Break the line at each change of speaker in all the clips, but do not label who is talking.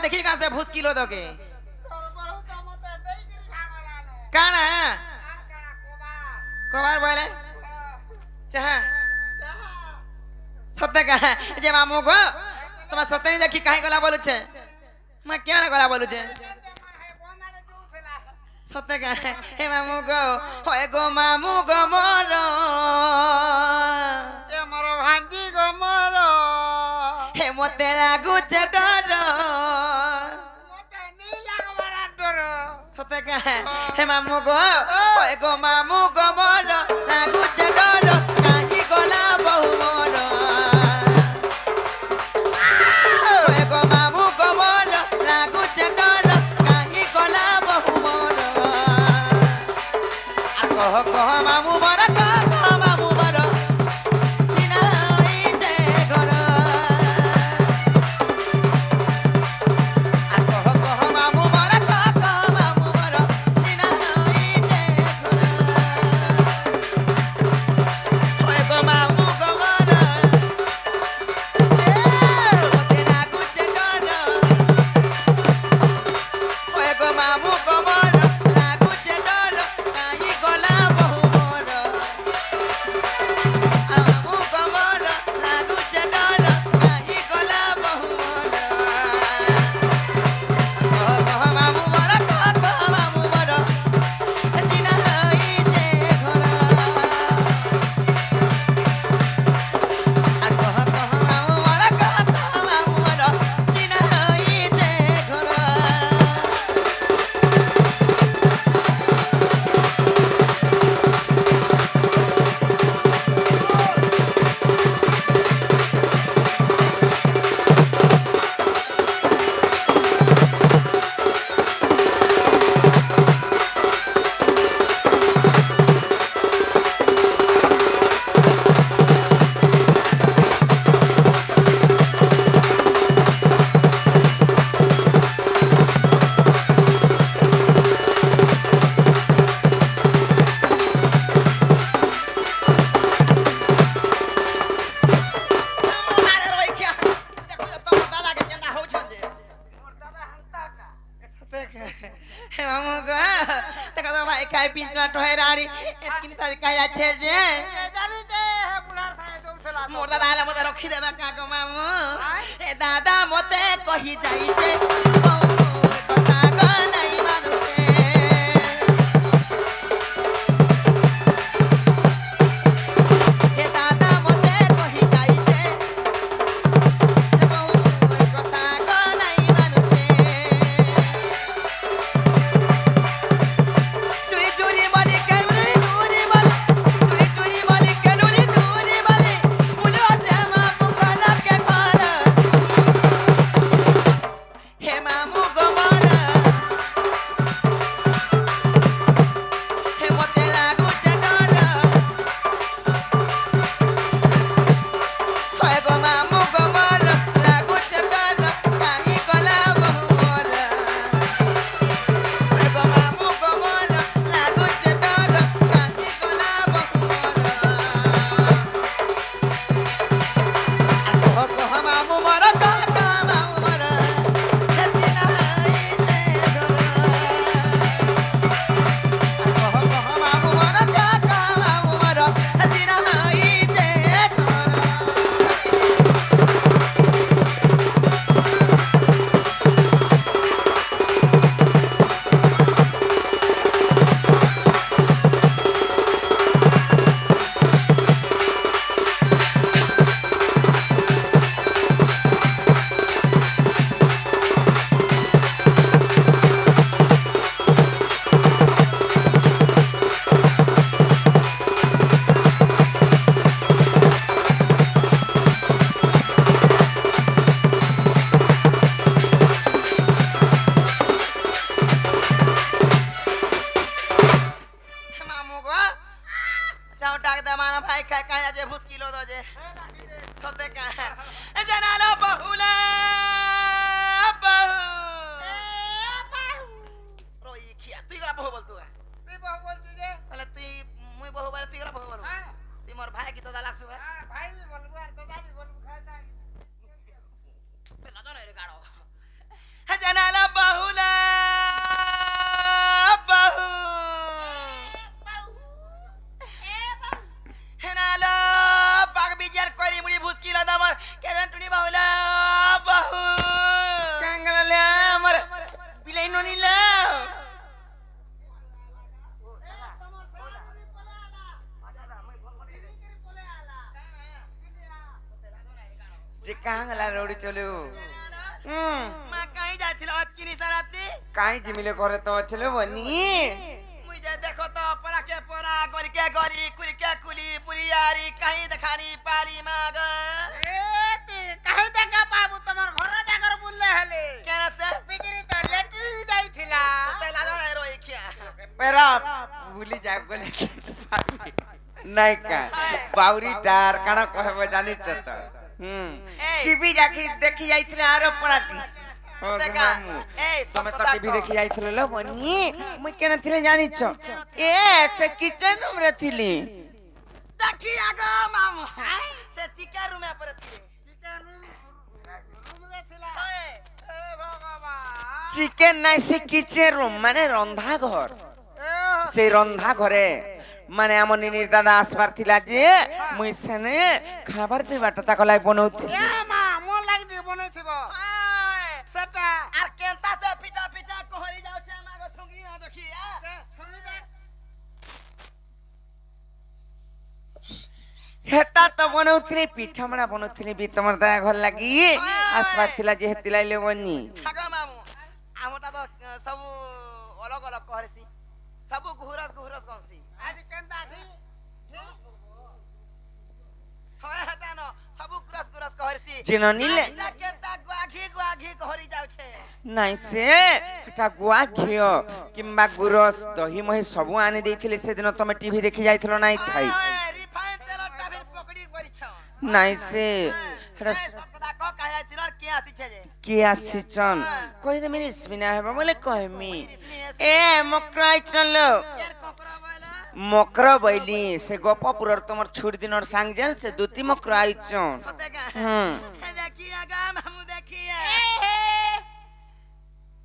देखी कहां से भूस किलो दोगे काना कोबार बोले चाह सत्य कहा जे मामू को तुम सत्य नहीं देखी काहे गला बोलु छे मैं केना गला बोलु छे सत्य कहा हे मामू गो होए गो मामू गो मोरो
ए मोरो भांजी गो मोरो
हे मोते लागु छे डर
मोते नी लागवारा डर
सत्य कहा हे मामू गो होए गो मामू गो मोरो लागु छे डर काहे गला बहु मोरो होए गो मामू गो मोरो लागु छे डर काहे गला बहु मोरो आ कह मामू मोर कह मामू मोर चिना होई जे घर आ कह मामू मोर कह मामू मोर चिना होई जे घर होए गो मामू गो मोर मोते लागु छे डर होए गो मामू गो मोर लागु छे डर काहे गला बहु मोर आ मामू गो मोर लागु छे डर काहे गला बहु मोर कह मामू मोर कह मामू मोर चिना होई जे घर आ कह मामू मोर कह मामू मोर चिना होई जे घर अरे रोई क्या देखो तो दादा के केंदा हो छन जे
मोर दादा हंता का
देख हे मामू गो देखो तो भाई काय पिंचना टोहेराड़ी एतकिन तारी काय अच्छे जे
ए जानी जे हे बुलार साए दउसला
मोर दादा आले मते रखी देबा का गो मामू ए दादा मते कहि जाई जे मोर कथा गो नहीं मानुते हे दादा मते कहि जाई जे मोर कथा गो नहीं मानुते चोरी चोरी वाली के नूरी वाली चोरी चोरी वाली के नूरी वाली बोलो जामा मुखना के घर हे मामू गो मोर हे मोते लागु छे डर होए गो मामू गो मोर लागु छे डर काहे गला बहु मोर होए गो मामू गो मोर लागु छे डर काहे गला बहु मोर कह मामू मोर कह मामू मोर चिना होई जे घर कह मामू मोर कह मामू मोर चिना होई जे घर मामू को चाहो टाक दे माना भाई काय काय जे भूस किलो दो जे सते का जना लो बहुला बहु रोई खिया तू गला बहु बोल तू
तू बहु बोल तू जे
पहले तू मुई बहु बोल तू गला बहु बोल
हां
तू मोर भाई की तो दालाक सुबह
हां भाई भी बोलबो और दादा भी बोलबो खाता
से लगन रे गाड़ो ଜାଣିଲ
जे कहाँ गला रोड चलो
ମା କାହିଁ ଯାଇଥିଲ ଅତକିନି ସାରାତି
काई जिमिले करे तो चलो बनी
ମୁଇଁ ଯେ ଦେଖ ତ ପରାକେ ପରା କରିକେ ଗରି କୁରିକେ କୁଲି ପୁରିୟାରି କାହିଁ ଦେଖାନି ପାରି ମାଗ
କାହିଁ ଦେଖା ପାବୁ ତମର ଘର ଜାଗାର ବୁଲଲେ ହେଲେ
କେନ ସେ
ବିକିରି ତ ଲେଟ୍ରି ଯାଇଥିଲା
ତତେ ଲାଜ ନାଇଁ ରହି ଖିଆ
पेरा भूली जा बोले नहीं का बाउरी टार काना कहबो जानि चत टीवी जाकी देखि जाइथिले आरो पराटी
देखा ए
समय तो टीवी देखि जाइथिले लो बनी मुई केना थिले जानि छ ए से किचन रूम रे थिली
देखी आगो मामू से चिका रूम पर थिले
चिकन रूम रे थिला
ओए
ए भगवान
चिकन नहीं से किचन रूम माने रंधा घर से रंधा घरे माने हम निनिर दादा आसबार थिला जे मुई सेने खाबार पिबाटा ताको लाई बनौथि
ए मा मोर लागि दे बनैथिबो
ओए
सेटा
आर केनता से पिटा पिटा कोहरी जाउ छे मागो संगी आ देखी आ
सुनिबे
हेटा तो बनौथि पिठामड़ा बनौथि भी तमर दाया घर लागी आसबार थिला जे हेति लाइले बनी
आगो मामू आमटा तो सब अलग अलग कहरसी सब घुरस घुरस कहसी
आज केनता छी
होय हटा न सब घुरस घुरस कहरसी
जिननी ले
केनता गुआघी कहरी जाउ छे
नहीं से हेटा गुआ घियो किंबा गुरस दही मही सब आनी देथिले से दिन तमे टीवी देखि जाइथिलो नहीं थाई
रिफाइन तेल टाबिन पकड़ी करी छ
नहीं से हेटा
सतदा को कहया तिलर के आसी छे जे
के आसीचन कहि दे मेरी स्मिना हेबा बोले कहमी ए मकराई चलो
केर कोकरा बोला
मकर बैली से गोपपुरर तमर छुट दिनर सांग जन से दुती मकराई चन
सते का
हम
देखी आगा हमू देखिए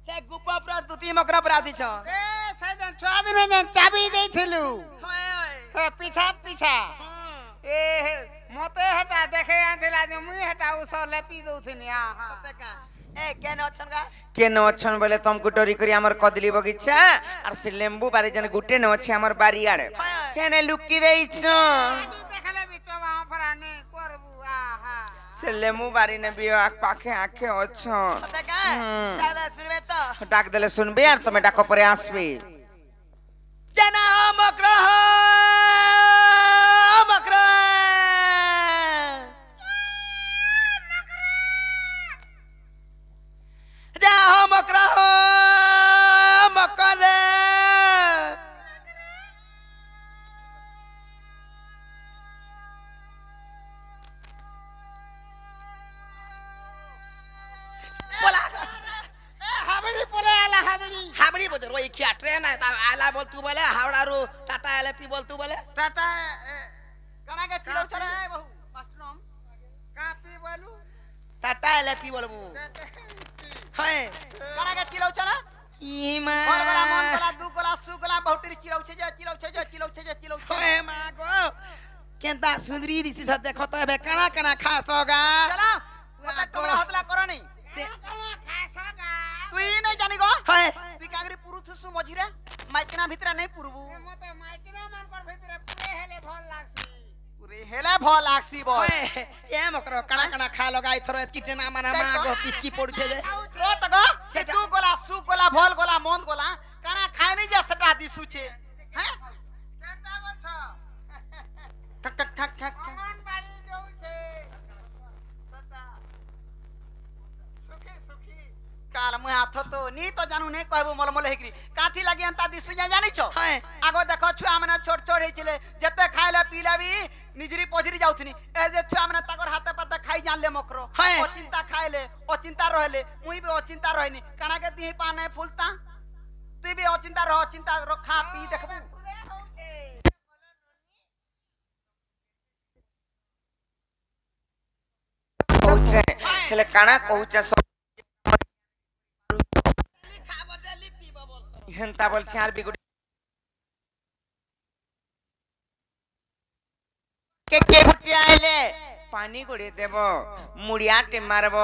से गुपा पर दुती मकरा पर आसी छ
ए सैदन छुआ दिन ने चाबी देथिलु
होय होय
हे पीछा पीछा ए मते हटा देखे आंधिला जे मुई हटा उसो लेपी दउथिनी आ
सते का ए केन अछन का
के न अछन बोले तुमको डरी करी हमर कदली बगीचा और से लेंबू बारी जन गुटे न अछि हमर बारी आड़े केने लुकी रही छ
देखले बिचवा फराने करबू आहा
से लेंबू बारी ने भी आख पाखे आखे अछन
सते का दादा सुनबे तो
डाक देले सुनबे यार तमे डाको परे आसबे
जना मकरा मकरा जा मकरा मकरे
हाबड़ी पोले आला हाबड़ी
हाबड़ी बोल रोई खिया ट्रेन है ता आला बोल तू बोले हावड़ा रो टाटा एलपी बोल तू बोले
टाटा
कना के चिरौ छरा है बहु मास्टर हम
कापी बोलू
टाटा एलपी बोलबू है कना के चिरौ छरा ई मा और गला मन गला दू गला सु गला बहुतरी चिरौ छे जे चिरौ छे है मा गो केंता सुंदरी दिसी छ देखो त बे कना कना खासोगा चला मत टोला हतला करो नहीं
खासागा
তুই নাই জানি গো হয় তুই কাগরি পুরুথুসু মঝিরে মাইকনা ভিতরে নাই পুরবু
মতে মাইকিনা মান কর ভিতরে পুরে হেলে ভাল লাগছি
পুরে হেলে ভাল লাগছি বল এ মকর কানা কানা খা লগাই থর কিটে না মানা মা গো পিচকি পড়ছে যে ও তো গো সে তু গোলা সু গোলা ভল গোলা মন গোলা কানা খাই নাই যে সেটা দিছুছে হ্যাঁ
কেনটা বলছ
ঠক ঠক ঠক ঠক
মন বাড়ি যাউছে সতা সুখী সুখী
কাল মুই হাত তো নি তো জানু নাই কইবো মলমল হেকরি কাথি লাগি আনতা দিছু যা জানিছ হ্যাঁ আগো দেখো ছুয়া মানে ছোট ছোট হইছিলে যেতে খাইলা পিলা বি নিজরি পঝরি যাউথনি এ যে ছুয়া মানে তাকর হাতে পাতে খাই জানলে মকর ও চিন্তা খাইলে ও চিন্তা রহলে মুই বি ও চিন্তা রহিনি কানা के दी पाने फुलता তুই বি ও চিন্তা রহ চিন্তা রখা পি দেখবু
পুরে হউছে
कहूचे हेले काना कहूचे सब
খাবো ডেলি পিবো বলছ
हेंता बोलछे आर बिगुड़ी के गुटी आइले पानी गुड़े देव मुड़ियाटे मारब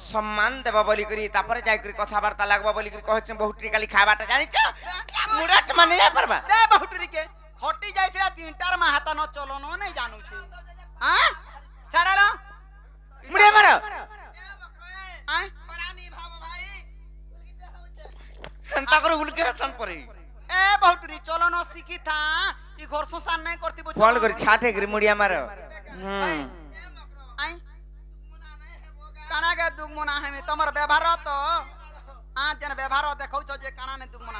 सम्मान देव बोली करी तापर जाय करी कथाबार्ता लागबो बोली करी कहछ बहुटरी काली खाबाटा जानि छ मुड़ाट माने जा परबा
दे बहुटरी के खटी जाइथिला तीनटार मा हाता न चलनो नै जानू छी हां छाड़ालो
मुड़े मारो
हां
परानी भाव भाई
हंता कर उलके हसन परे
ए बहुटरी चलो न सीखी था ई घर संसार नहीं करती बुझ
कॉल कर छाटे कर मुड़िया मारो
आई काना के दुख मना है में तमर व्यवहार तो हां जन व्यवहार देखौ छ जे काना ने दुख मना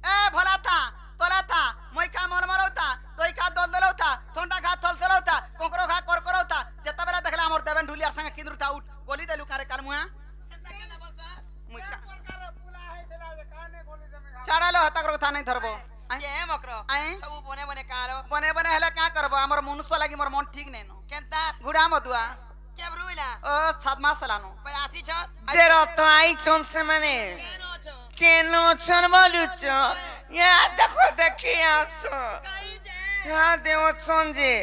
ए भला था तोला था moi का मन मरौता तोई का दल दलौता ठंडा खा थल थलौता कोकरो खा कर करौता जता बेला देखला हमर देवन ढुलियार संग किंदुर था उठ गोली देलु कारे काल मुहा moi का छाड़ालो हता कर कथा नहीं धरबो
ये मकरो
आई
सब बने बने कारो
बने बने हला का करबो हमर मनुष्य लागि मोर मन ठीक नै न
केनता
गुडा मदुआ
के ब्रुइला
ओ 7 मास लानो
पर आसी छ
जेरो तो आई चोन से माने
केनो छ
केनो छन बोलु छ या देखो देखी आसो
कहीं जे
हां देव संजे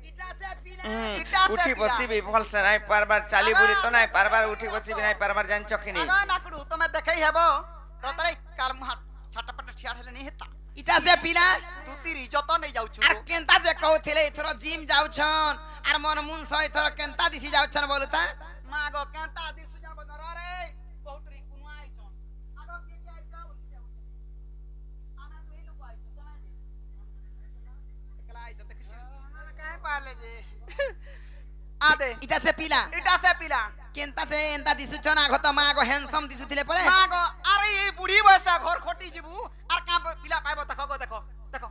इटा से पीला
इटा से
उठी
पिला।
बसी भी भल से नहीं परबार चाली बुरी तो नहीं परबार उठी बसी भी नहीं परबार जान चखनी
आगा नाकड़ू तमे देखै हेबो रतरै काल मुहा छटपट ठिया हेले नहीं हेता
इटा से पीला
दुतीरी जतो नहीं जाउ छु
आर केनता से कहथिले इथरो जिम जाउ छन आर मन मुन सय इथरो केनता दिसी जाउ छन बोलुता
मागो केंता दी सुजन बदर रे बहुतरी कुनु आई छ आगो के जाई जाउ आमे तो ही लोग आई छ तमे एकला आई छ देख छ
काहे पाले जे
आ दे
इटा से पीला
इटा से पिला
केनता से एंता दिसु छन आगो त मागो हैंडसम दिसु थिले परे
मागो अरे ये बुढ़ी बसा घर खोटी जिबू आर का पिला पाइबो देखो देखो देखो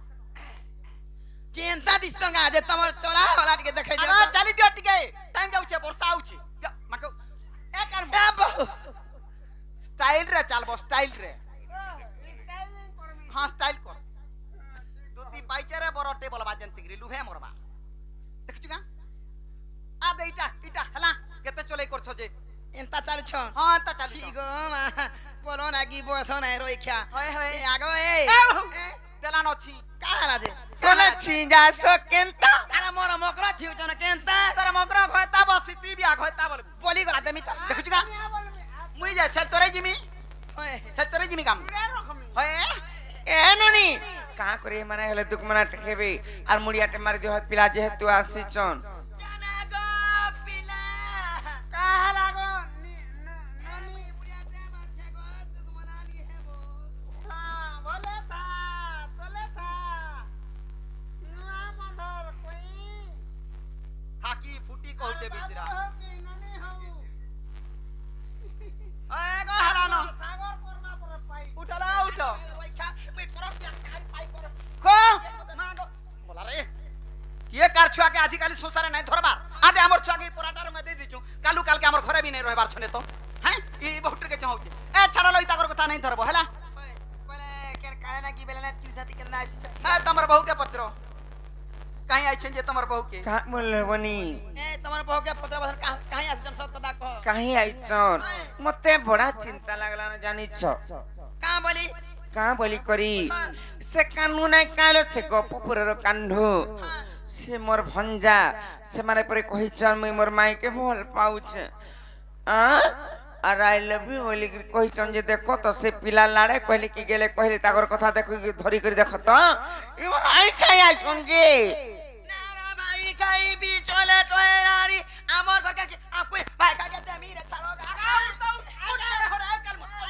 चिंता दिसन गा जे तमर चला होला के देखे जे
आगा चली दियो टिके टाइम जाउ छ वर्षा आउ छ माको ए कर स्टाइल रे चलबो स्टाइल रे हां स्टाइल कर दुती पाइचे रे बरो टेबल बाजन तिगरी लुभे मोरबा देख छुगा आ दे इटा इटा हला केते चले कर छ जे
एंता चालू छन
हां ता चली
छी गो बोलो ना की बोसो ना रोइख्या
होय होय
आगो
देला न छी
काला जे
कोन छिंजा सो केनता
अरे मोर मकरा छिउ छन केनता
तोरा मकरा घयता बसी ती बिया घयता बोल
बोली गला देमी त
देख छुगा मुई जा चल तोरे जिमी
ओए
चल तोरे जिमी काम होय
ए ननी कहां करे माने हेले दुख मना टेकेबे आर मुड़ियाटे मार दियो पिला जे तू आसी चन
जाना गो पिला
काहा लागो
ननी बुढ़िया प्रेम अच्छे गो तुक मनाली है वो
हाँ बोले था नुआ मंदर कोई
थाकी फुटी कहू जे बिजरा
होगी ननी हूँ
ए गो हरानो
सागर करना पर पाई
उठला उठो
रोइख्या वे परस खाई पाई कर
को मागो बोला रे के कार छुआ के आजि काली सोसारे नहीं धरबा आदे हमर छुआ के पराटार में दे दिछु कालू काल के हमर घरे भी नहीं रहबार छने तो हैं ई बहुटर के जाऊ ए छड़ा लई ताकर कथा नहीं धरबो हला
बोले केर काले ना की बेले ना की जाति केना आसी छ
ए तमर बहू के पत्रो कहीं आई छे जे तमर बहू के
का बोल बनी
ए तमर बहु के पत्र बदन कहीं आसी जन सत कदा कह
कहीं आई चन मते बड़ा चिंता लागला न जानि छ
का बोली
का बोली करी से कानू नहीं कालो से गपुरर कांढो से मोर भंजा से मारे परे कहि चल मैं मोर माई के भल पाउछ और आई लव यू बोली कहि चन जे देखो तो से पिला लाड़े कहले की गेले कहले ताकर कथा देखो की धरी कर देखो तो ई आई खाई आई चन जे
नारा भाई खाई भी चले टोयरारी हमर घर के आपको भाई का के देमी रे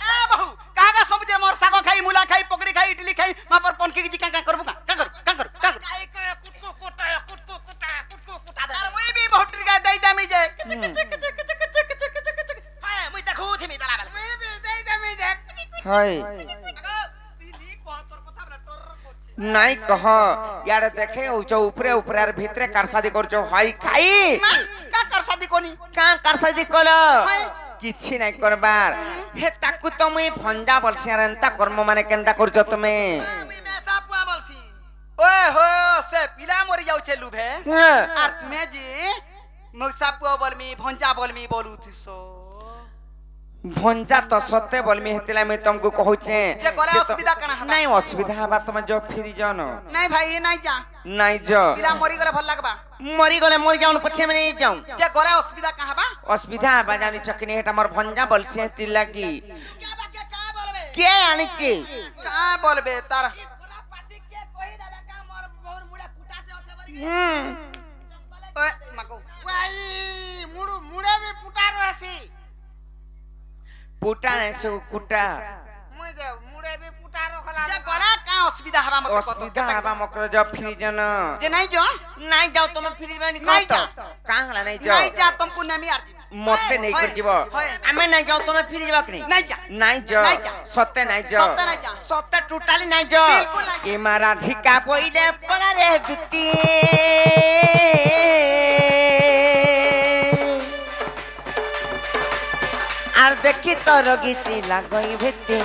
ए बहू कहा का सब जे मोर सागो खाई मुला खाई पकड़ी खाई इडली खाई मा पर पनकी जी का करबू का कर
खाई के कुटको कुटा दे
यार मुई भी बहुटर का दई दामी जे
हाय मुई देखू थी मी दला बेल
मैं भी दे दे देख
हाय
सिली को तोर कथा बला टोर कोछे
नहीं कह यार देखे ऊंचा ऊपरे ऊपरे यार भीतरे कार शादी करछो हाई खाई
का कर शादी कोनी
का कार शादी कलो किछि नहीं करबार हे ताकू तो मुई फंडा बोलछि एंता कर्म माने केंदा करजो तुमे
मुई में सापुआ बोलसी
ओए हो से पिला मरि जाउ छे लुभे
हां
आर तुम्हें जी मौसा पुआ बोलमी भंजा बोलमी बोलू थिसो
भंजा तो सत्य बोलमी हेतिला मैं तुमको कहूचे
जे गला असुविधा कना हबा
नहीं असुविधा हबा तुम जो फिर जानो
नहीं भाई नहीं जा
नहीं जो
पिला मरी गले भल लागबा
मरी गले मर जाऊं पछे में नहीं जाऊं
जे गला असुविधा कहां बा
असुविधा हबा जानी चकनी हेटा मोर भंजा बोलछे हेतिला की
क्या बा क्या बोलबे
के आनी छी
का बोलबे तार
पूरा पार्टी के कोई देबे का मोर बहुत मुड़ा कुटाते होते बरी
ओए मको
भाई मुड़े भी पुटार रहसी
पुटा नहीं सो कुटा
मुझे मुड़े भी पुटार रखला
जे गला का असुविधा हबा मत कतो
असुविधा हबा मकर जो फिर जानो
जे नहीं जो
नहीं जाओ तुम फिर में नहीं
नहीं
कहतो
जा।
कांगला नहीं जाओ
नहीं जा तुमको नमी आरजी
मते नहीं कर जीवो हमें नहीं जाओ तुम फिर जीवा कि
नहीं जा
नहीं जो
नहीं जा।
सत्य नहीं जो
सत्य नहीं जा।
सत्य टोटली नहीं जो
बिल्कुल नहीं जा।
ये मारा धिका पहिले पड़ा रे दुती আর দেখি তোর গীতি লাগই ভেতি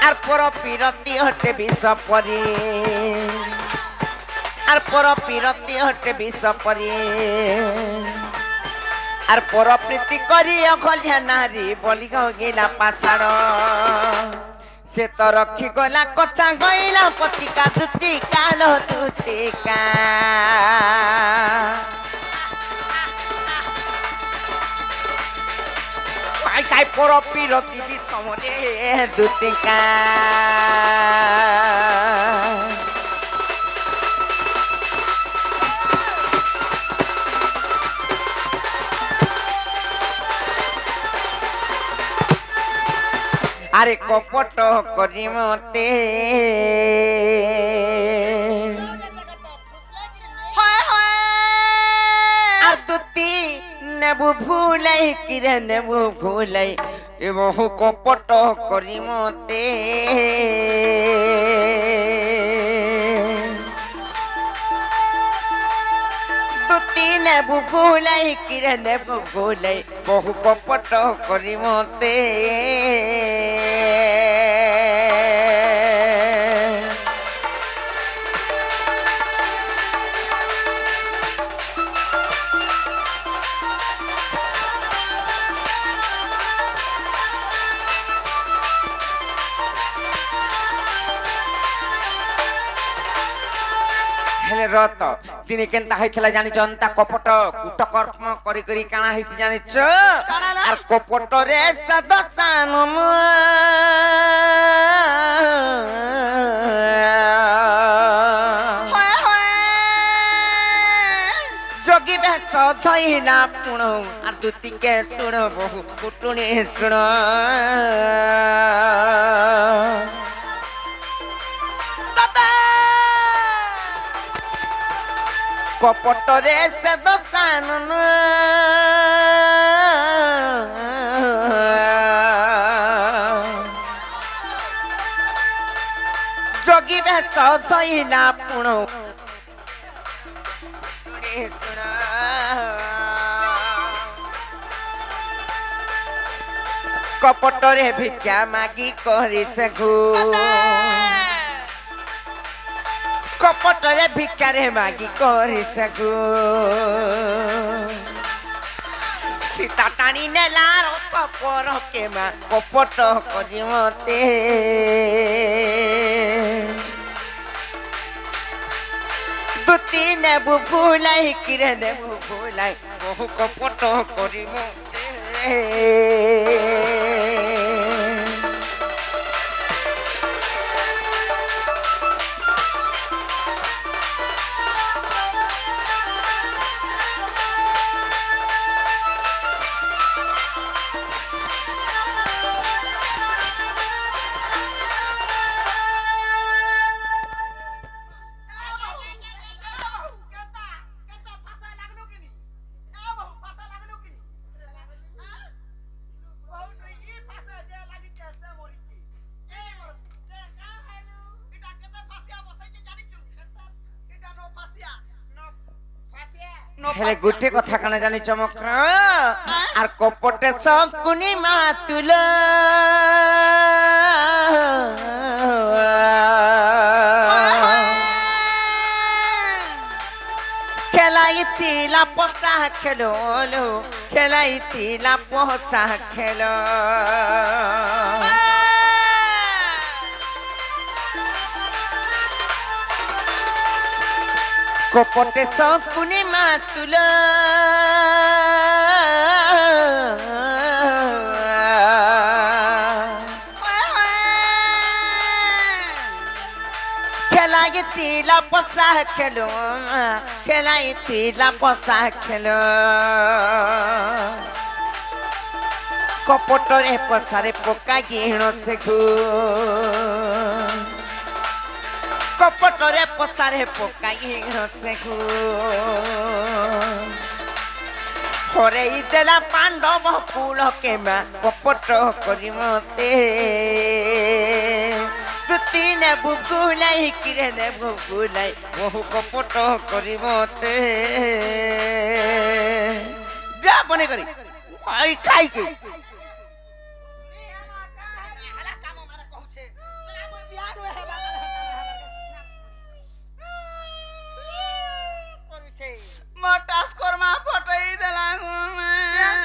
আর পর পিরতি হটে বিষ পরি আর পর পিরতি হটে বিষ পরি আর পর প্রীতি করি অখলিয়া নারী বলি গেলা পাছাড় से तो रखी गला कथा गईला पतिका दुतिका लो दुतिका पाई काई पर पिरती भी समरे दुतिका আরে কপট করি মতে
হয় হয়
আর তুতি নেবু ভুলাই কিরে নেবু ভুলাই এ বহু কপট করি মতে তুতি নেবু ভুলাই কিরে নেবু ভুলাই বহু কপট করি মতে रत दिने केनता हैथला जानि जनता कपट कुटकर्म करी करी काना हैति जानि छ आर कपट रे सदसान
হয় হয়
जोगी बे सधैला पुण आर दुति के सुण बहु कुटुनी सुण कपट रे से दसान जोगी बे सधैला पुण कपट रे भिक्षा मागी करी सकू कपट रे भिक्षा रे मागी करी सकू सीता टाणी नेला रथ पर के मा कपट करी मते दुती नेबु भुलाई किरे नेबु भुलाई बहु कपट करी मते हेले गुटे कथा कने जानि चमक आर कपटे सब कुनी मातुल খেলাইছিলা পচা খেলো খেলাইছিলা পচা খেলো কপটে সকুনি মাতুল খেলাইছিলা পচা খেলো খেলাইছিলা পচা খেলো কপটরে পচারে পোকা গিণ সেখু কপটরে পচারে পোকা গিণ সেখু হরেই দেলা পাণ্ডব ফুল কেমা কপট করি মতে তুতি নেবু গুলাই কিরে নেবু গুলাই বহু কপট করি মতে যা মনে করি ওই খাই কি
हला काम मारे कहू छे तोरा मोय बियाह होय है बाबा
करू छे
मोटास कोरमा फटई देला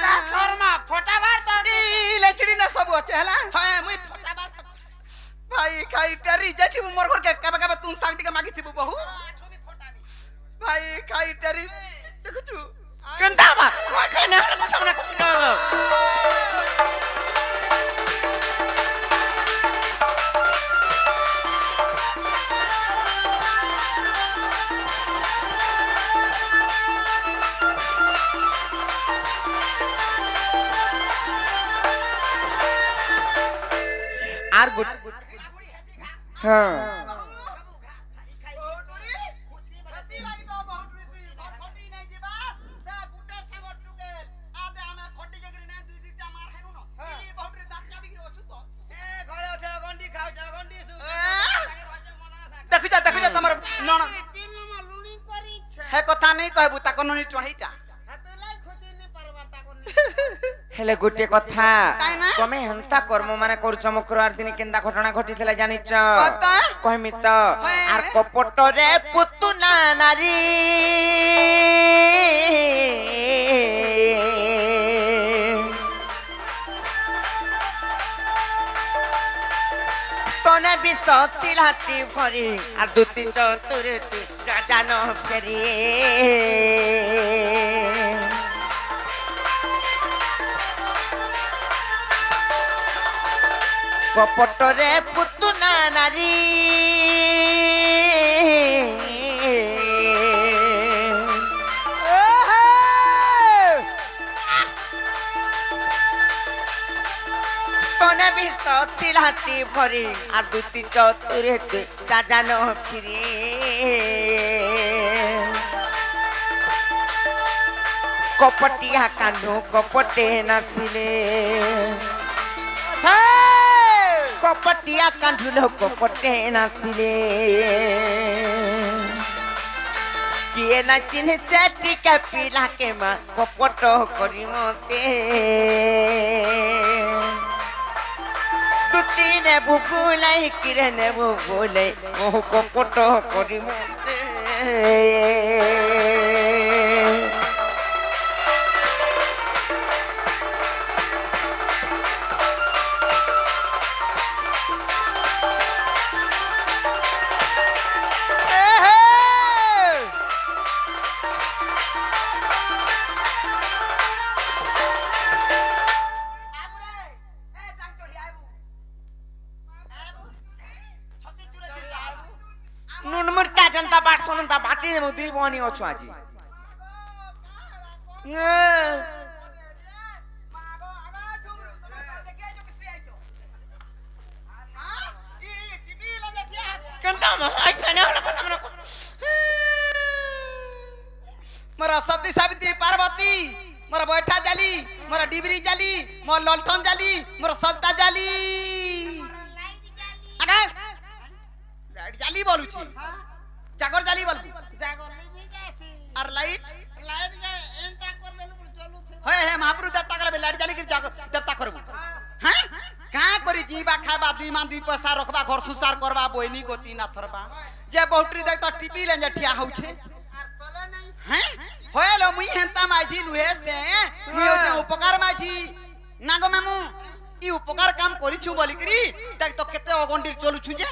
ट्रांसफार्मर फटाबार तो
ई लेचड़ी ना सब होचे हला
हाय मुई फटाबार
भाई खाई टरी जाती मोर घर के कबे कबे तू सांगटी के मागी थिबु बहु
आठो भी फटाबी
भाई खाई टरी देखु तू
केनता बा कोई कने हला सामने को आर गुड हां
देखु जा तमर नण
तीन नंबर लुनी करी छे
हे कथा नहीं कहबू ताको ननी टणीटा
हतलाई खोजी नहीं परबा ताको
हेले गुटे कथा
काई ना?
तमे हंता कर्म माने करूछ मकरवार दिन केंदा घटना घटिथिला जानिच
कता?
कहमी त आर कपटरे पुतुना नारी तने बिसती लाती भरी आ दुती चतुरे तु जान फेरी कपटरे पुतुना नारी तने भी तिलाती भरी आ दुती चतुरे तु जान फिरी कपटिया कान्हू कपटे नाचिले कपटिया कान्हू कपटे नाचिले किए ना चिन्ह से टिका पिला के माँ कपट करी मते तुती ने भूलाई किरे ने भूलाई मोह कपट करी मते जनता बाट सुनता बाटी में उतरी बनी अच्छो आज
मोरा सती सावित्री पार्वती मोरा बैठा जाली मोरा डिबरी जाली मोर ललठन जाली मोरा सलता जाली अरे लाइट जाली बोलू छी जागर जाली बोलबू
जागर भी जासी
और लाइट
लाइट के एंटा कर देलु चलू थे
होय हे महाप्रभु देवता करबे लाइट जाली के जागर देवता करबू हैं का करी जीवा खाबा दुई मान दुई पैसा रखबा घर सुसार करबा बोइनी गोती ना थरबा जे बहुटरी देख त टीपी ले जठिया होउ छे
और तोले नहीं
हैं होएलो मुई हेंता माझी नुहे से मुई होते उपकार माझी नागो मामू ई उपकार काम करिछु बोली करी तक तो केते अगंडी चलु छु जे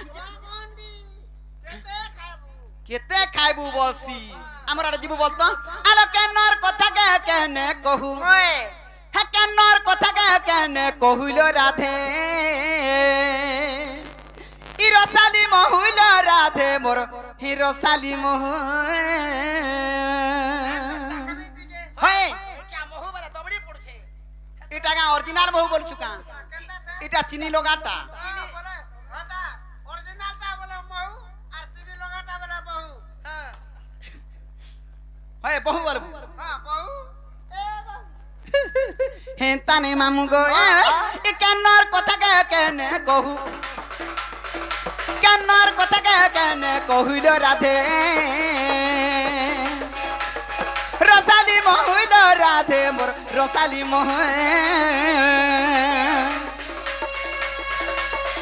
केते खाइबू बसी हमरा जीबू बोलतो आलो केनर कथा केने कहू हे केनर कथा केने कहुलो राधे ई रसाली महुलो राधे मोर ही रसाली महु हे
क्या महू वाला दबड़ी पड़छे
इटा का ओरिजिनल महु बोल चुका इटा चीनी लोगाटा
ओरिजिनलटा बोले महू और चीनी लगाटा बोले महू
हां
हे बहु बोल
हां महू
हेंता ने मामू गो ई केनर कथा केने कहू केनर कथा केने कहुलो राधे रसाली महुलो राधे मोर रसाली महु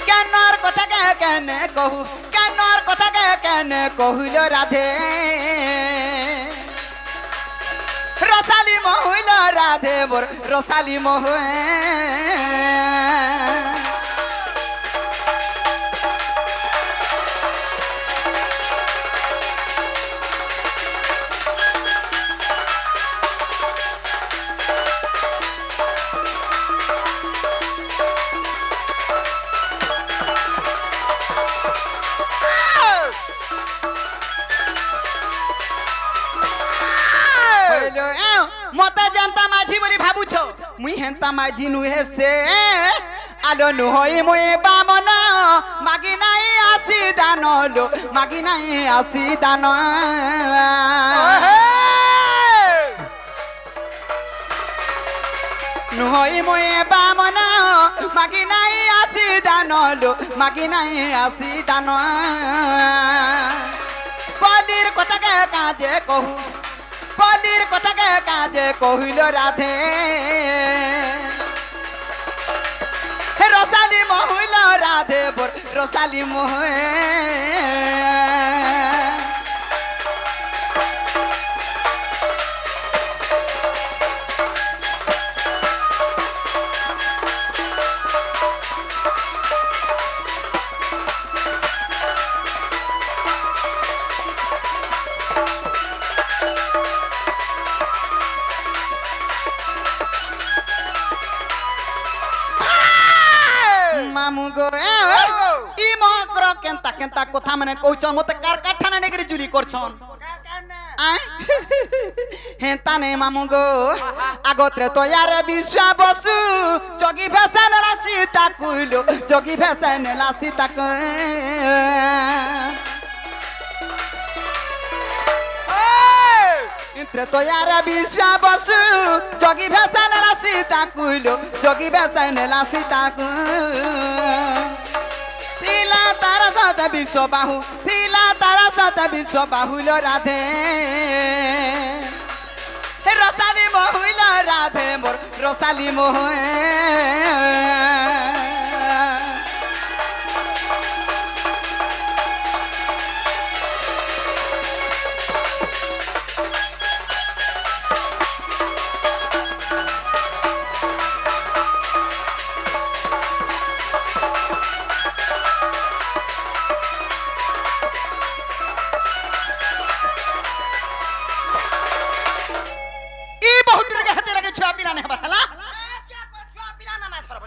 केनर कथा केने कहू केनर कथा केने कहुलो राधे रसाली महुलो राधे मोर रसाली महु मता जानता माझी बोली भाबू छो मुई हेंता माझी नुहे से आलो नु होई मुई बामन मागी नाही आसी दान लो मागी नाही आसी दान नु होई मुई बामन मागी नाही आसी दान लो मागी नाही आसी दान बलिर कथा काजे कहू बलिर कथा काजे कहिलो राधे रसाली महुलो राधे बोर रसाली महु मामू गो ई मकर केंता केंता कथा माने कहउछ मते कारखाना नेगरी चुरी करछन हेंता ने मामू गो आगोत्रे तो यार विश्वा बसु जोगी फैशन ला सीता कुइलो जोगी फैशन ला सीता को इंत्रे तो यार विश्वा बसु जोगी फैशन ला सीता कुइलो जोगी फैशन ला सीता को तिला तारा सत विश्व बाहु तिला तारा सत विश्व बाहुलो राधे रसाली महुलो राधे मोर रसाली महु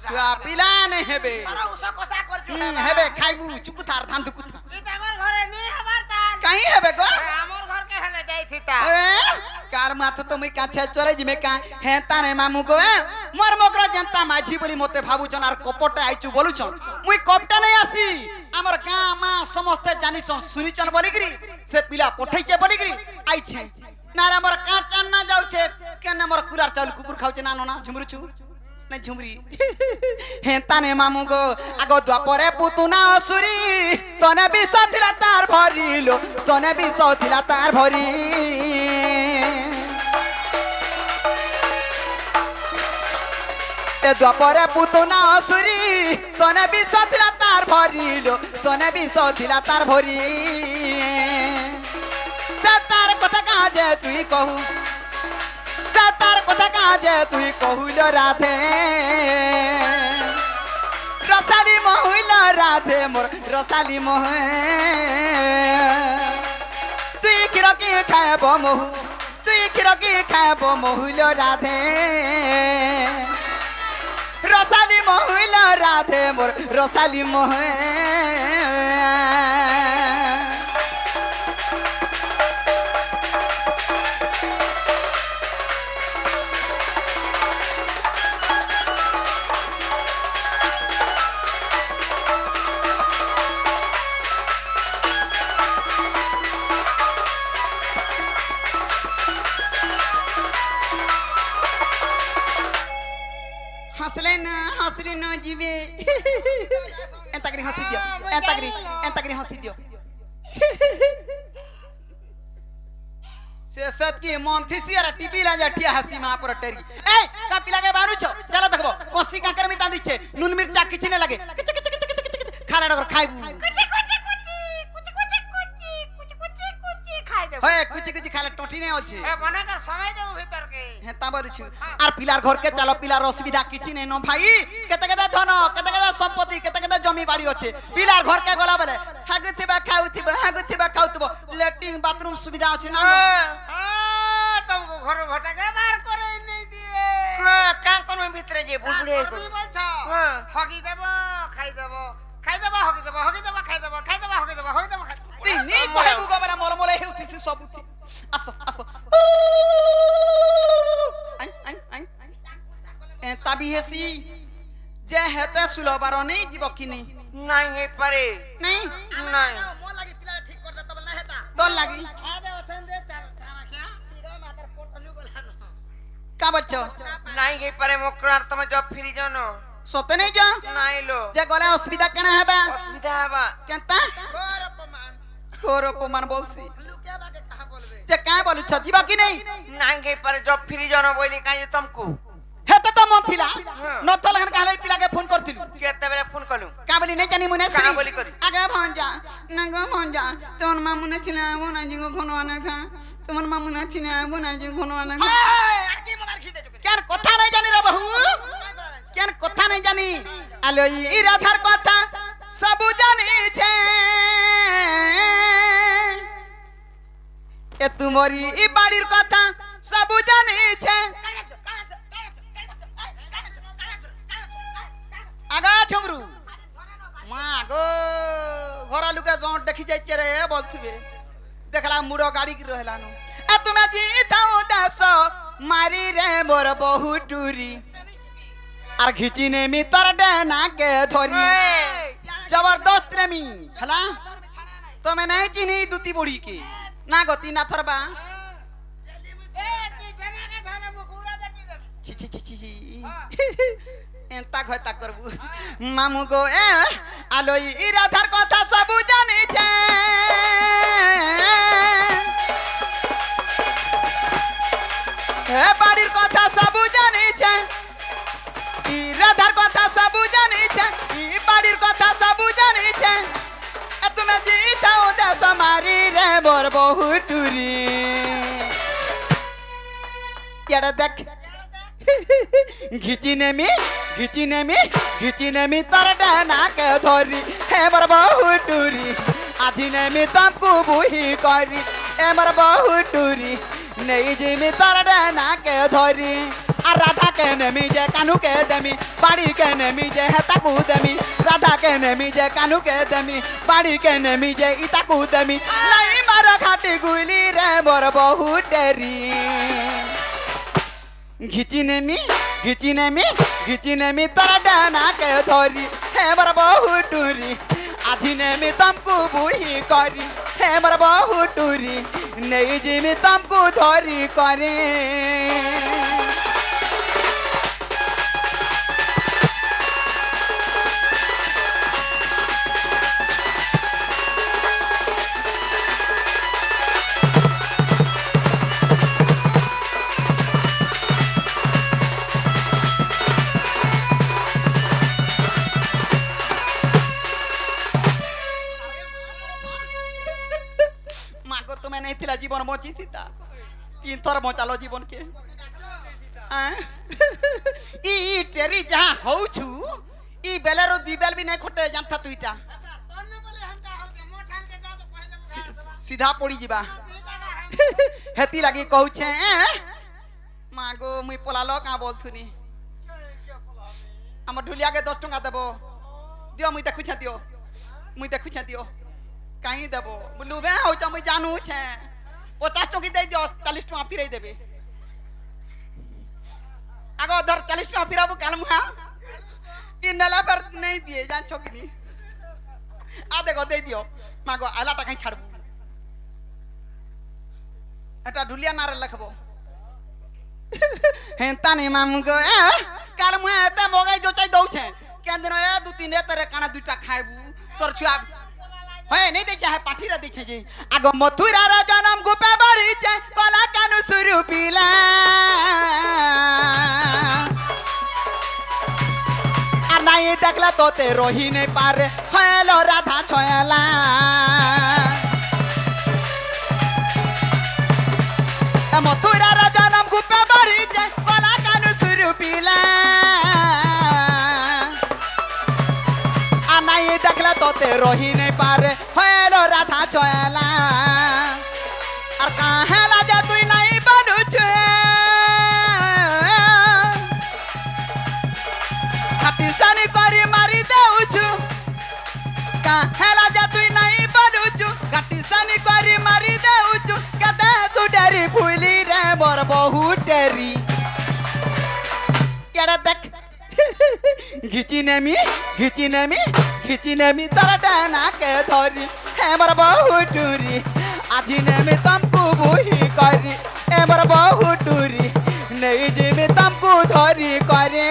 छुआ पिला नहीं हेबे
तारा उसा कोसा कर जो
हेबे खाइबू चुकु थार धान दुकु था
ई तागर घरे नी हबार तान
कहीं हेबे गो
हमर घर के हले जाई थी ता
कार माथ तो मैं काछे चोरे जिमे का हेता ने मामू गो मोर मोकरा जनता माझी बोली मते भाबू जन आर कपटे आइचू बोलू छन मुई कपटा नहीं आसी हमर गां मा समस्त जानि छन सुनी छन बोली करी से पिला पठै छे बोली करी आई छे ना रे मोर का चान ना जाउ छे केने मोर कुरार चाउल कुकुर खाउ छे नानो ना झुमरु छु ना झुमरी हेता ने मामू गो आगो द्वापरे पुतुना असुरी तने विष थिला तार भरिलो तने विष थिला तार भरी ए द्वापरे पुतुना असुरी तने विष थिला तार भरिलो तने विष थिला तार भरी से तार कथा কথা কাজে তুই কহু সে তার কথা কাজে তুই কহুল রাধে রসালি মহিল রাধে মোর রসালি মোহে তুই কিরকি খাইব মহু তুই কিরকি খাইব মহুল রাধে রসালি মহিল রাধে মোর রসালি মোহে हंसले न जीवे एंतागरी हंसी दियो एंतागरी हंसी दियो से सत की मोंथी सियारा टीवी ला जाटिया हंसी मा पर टेरी ए का पिला के बारू छो चलो देखबो कोसी काकर में तांदी छे नून मिर्चा किछि ने लगे खाला डगर खाइबू होय कुछ खाले टोटी ने अछि
ए बना कर समय देउ भीतर के
हे ता बोलु छु आर पिलार घर के चलो पिलार असुविधा किछि ने न भाई केते केते धन केते केते संपत्ति केते केते जमी बाड़ी अछि पिलार घर के गला बेले हागुथिबा खाउथिबा लेट्रिन बाथरूम सुविधा अछि ना
तुमको घर भटा के बाहर करे नहीं दिए
का कोन में भीतर जे बुलबुड़े
हगी देबो खाई देबो हगी देबो खाई देबो हगी देबो
नी कहबू गबला मोर मोले हेउथि से सबुथि आसो आई ए तभी हेसी जे हेते सुलबार नहीं जीव कि नहीं
हे पारे
नहीं
मोर लागी पिला ठीक कर दे तब ना हेता
तोर लागी
आ दे ओछन दे क्या
ठीक है मातर पोटलू गोला
का बच्चो
नहीं हे पारे मोकरार तमे जब फिरी जानो
सोते नहीं जा
नहीं लो
जे गले असुविधा केना हेबा
असुविधा हेबा
केनता खोर अपमान बोलसी
लुके बाके कहां बोलबे
जे का बोलु छ जीव कि नहीं
नहीं हे पारे जब फिरी जानो बोली काई तुमको
हेते तो मन थिला न तो लगन कहले पिला के फोन करथिलु
केते बेले फोन कलु
का बोली नहीं जानी मुने
का बोली करी
आगे भंजा तोन मामू ने छिला वो ना जी को घनवाना खा तोन मामू ने छिला वो ना जी घनवाना खा
आके मोबाइल खींच दे
केन कथा नहीं जानी रे बहू केन कथा नहीं जानी आलो ई राधार कथा सब जानी छे ए तुमरी ई बाड़ीर कथा सब जानी छे आगा छमरू मां गो घरा लुका जों देखि जाय के रे बोलथिबे देखला मुड़ो गाड़ी की रहलानु ए तुमे जीताओ दास मारी रे मोर बहु टूरी आर घिचिने मी तर डेना के धरी जबरदस्त रे मी हला तो मैं नहीं चिनी दुती बुढ़ी की ना गति ना थरबा
ए ती बना के धान मुकुरा बेटी दे
छी एंता घता करबू मामू गो ए आलो ई राधार कथा सब जानी छे ए बाड़ीर कथा सब जानी छे ई राधार कथा सब जानी छे ई बाड़ीर कथा सब जानी छे ए तुमे जीताओ देश मारी रे मोर बहु टूरी यार देख घिचिने मी तर डाना के धरी हे मोर बहु टूरी आजिने मी तुमको बुही करी ए मोर बहु टूरी नहीं जी मी तर डाना के धरी आ राधा के नेमी जे कानू के देमी बाड़ी के नेमी जे हेताकू देमी राधा के नेमी जे कानू के देमी बाड़ी के नेमी जे इताकू देमी नहीं मार घाटी गुली रे मोर बहु टेरी घिचिने मी तर डाना के धरी हे मोर बहु टूरी आजिने मी तुमको बुही करी हे मोर बहु टूरी नहीं जी मी तुमको धरी करे जीवन बची थी तीन थर बचालो जीवन के ई टेरी जहां हौ छु ई बेलेरो दी बेल भी नहीं खोटे जानता तू इटा सीधा पड़ी जीवा हेती लगी कहू छे मागो मुई पलालो का बोलथुनी हम ढुलिया के 10 टका देबो दियो मुई देखु छ दियो कहीं देबो लुबे हो छ मुई जानू छे 50 टकी दे दियो 40 टका फिरै देबे आगो धर 40 टका फिराबो काल मुहा इ नला पर नहीं दिए जान छोकनी आ देखो दे दियो मागो आला टा कहीं छाड़बो एटा ढुलिया नारे लखबो हेंता नहीं मामू को काल मुहे एते मोगाई जो चाहि दउ छे के दिन ए दु तीन तेरे काना दुटा खाइबू तोर छुआ होय नहीं दे चाहे पाठी रे देखे जे आगो मथुरा रा जन्म गुपे बड़ी छे कला कानु सुरु पीला आ नहीं देखला तो ते रोही नहीं पारे हेलो राधा छोयला मथुरा रा जन्म गुपे बड़ी छे कला कानु सुरु पीला आ नहीं देखला तो ते रोही नहीं पारे हेलो राधा छोयला और काहेला जे तू नहीं बनू छे हाथी सनी करी मारी देउ छु काहेला जे तू नहीं बनू छु हाथी सनी करी मारी देउ छु कते तू डरी फुली रे मोर बहु डरी केड़ा देख घिची नेमी तर डाना के धरी हे मोर बहु टूरी आजी नेमी तुमको बुही करी हे मोर बहु टूरी नहीं जिमी तुमको धरी करे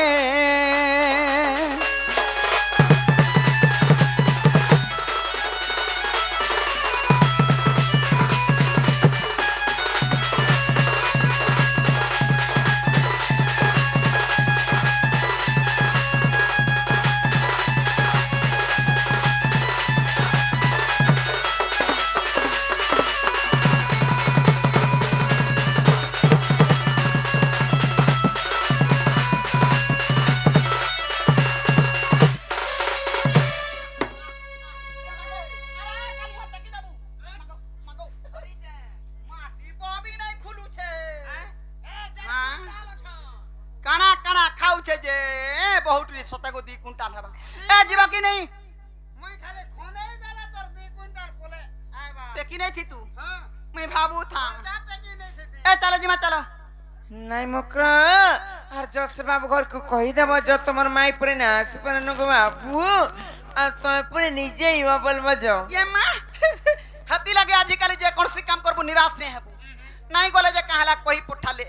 नहीं मकरा और जस बाबू घर को कही देबो जो तमर माई परे ना आस पर न गो बाबू और तो परे निजे ही बोल बजो
ये मां हती लगे आजकल जे कोनसी काम करबो निराश नहीं हेबो नहीं गोले जे कहला कोई पुठा ले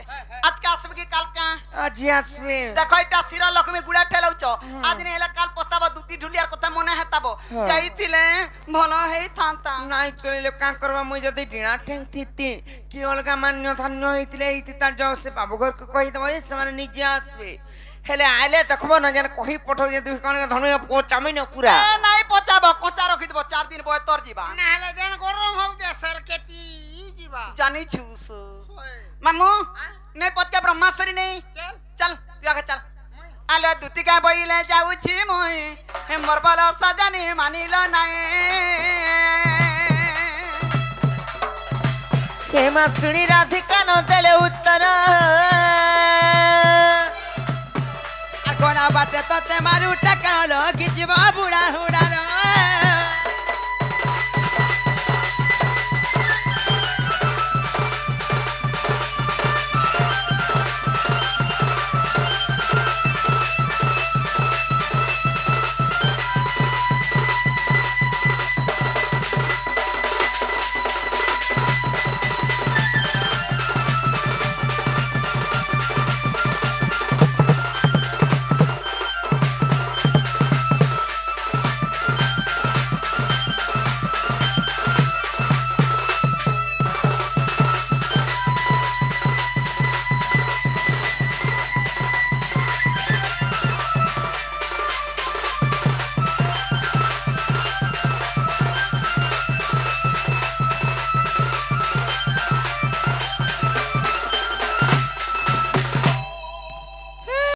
आज का आसबे की काल का
आज आसबे
देखो इटा सिरा लोक में गुडा ठेलाउ छ आज ने हेला काल पताबो दुती ढुलियार कथा मने हेताबो जाईथिले भलो हेई थांता
नहीं चले का करबा मुई जदी डिना ठेंग थीती कि अलगा मान्य धान्य होइतिले इति तार जो से बाबू घर को कही देबो ए समान निजे आसबे हेले आले देखबो न जन कही पठो जे दुई कान धनु पोचामी न पूरा
ए नहीं पोचाबो कोचा रखि देबो 4 दिन बय तोर जीवा
ना हेले जन गरम हो जे सरकेटी जीवा
जानी छूस मामू नहीं पत्या ब्रह्मेश्वरी नहीं चल तू आगे चल आले दुती का बइले जाऊ छी मुई हे मोर बाला सजनी मानिलो नाए
हे मासुड़ी राधिका न देले उत्तर
कोना बाटे तो ते मारू टकलो किछि बुढ़ा हुड़ा